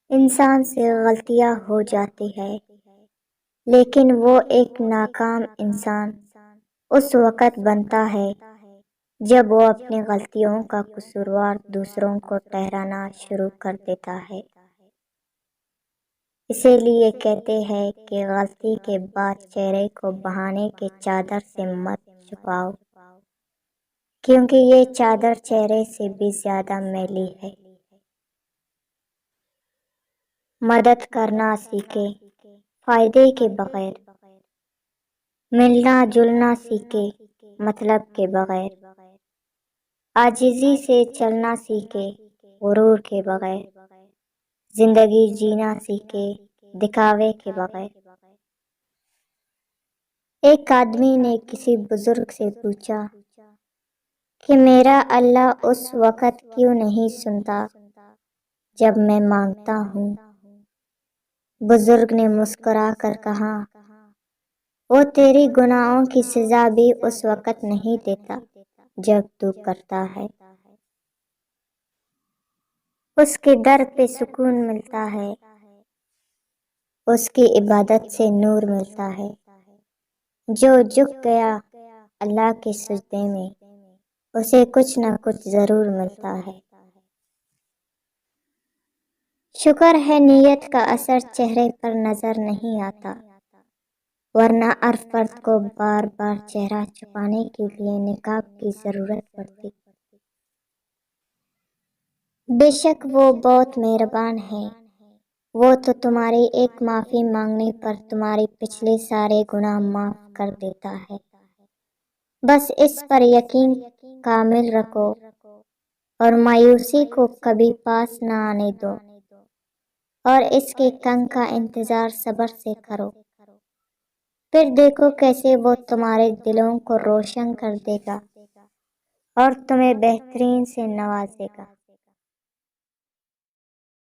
انسان سے غلطیاں ہو جاتی ہے، لیکن وہ ایک ناکام انسان اس وقت بنتا ہے جب وہ اپنی غلطیوں کا قصوروار دوسروں کو ٹھہرانا شروع کر دیتا ہے۔ اسی لیے کہتے ہیں کہ غلطی کے بعد چہرے کو بہانے کے چادر سے مت چھپاؤ، کیونکہ یہ چادر چہرے سے بھی زیادہ میلی ہے۔ مدد کرنا سیکھے فائدے کے بغیر، ملنا جلنا سیکھے مطلب کے بغیر، عاجزی سے چلنا سیکھے غرور کے بغیر، زندگی جینا سیکھے دکھاوے کے بغیر۔ ایک آدمی نے کسی بزرگ سے پوچھا کہ میرا اللہ اس وقت کیوں نہیں سنتا جب میں مانگتا ہوں؟ بزرگ نے مسکرا کر کہا، وہ تیری گناہوں کی سزا بھی اس وقت نہیں دیتا جب تو کرتا ہے۔ اس کے در پہ سکون ملتا ہے، اس کی عبادت سے نور ملتا ہے۔ جو جھک گیا اللہ کے سجدے میں، اسے کچھ نہ کچھ ضرور ملتا ہے۔ شکر ہے نیت کا اثر چہرے پر نظر نہیں آتا، ورنہ ہر فرد کو بار بار چہرہ چھپانے کے لیے نقاب کی ضرورت پڑتی۔ بے شک وہ بہت مہربان ہے، وہ تو تمہاری ایک معافی مانگنے پر تمہاری پچھلے سارے گناہ معاف کر دیتا ہے۔ بس اس پر یقین کامل رکھو اور مایوسی کو کبھی پاس نہ آنے دو، اور اس کے کنگ کا انتظار صبر سے کرو، پھر دیکھو کیسے وہ تمہارے دلوں کو روشن کر دے گا اور تمہیں بہترین سے نوازے گا۔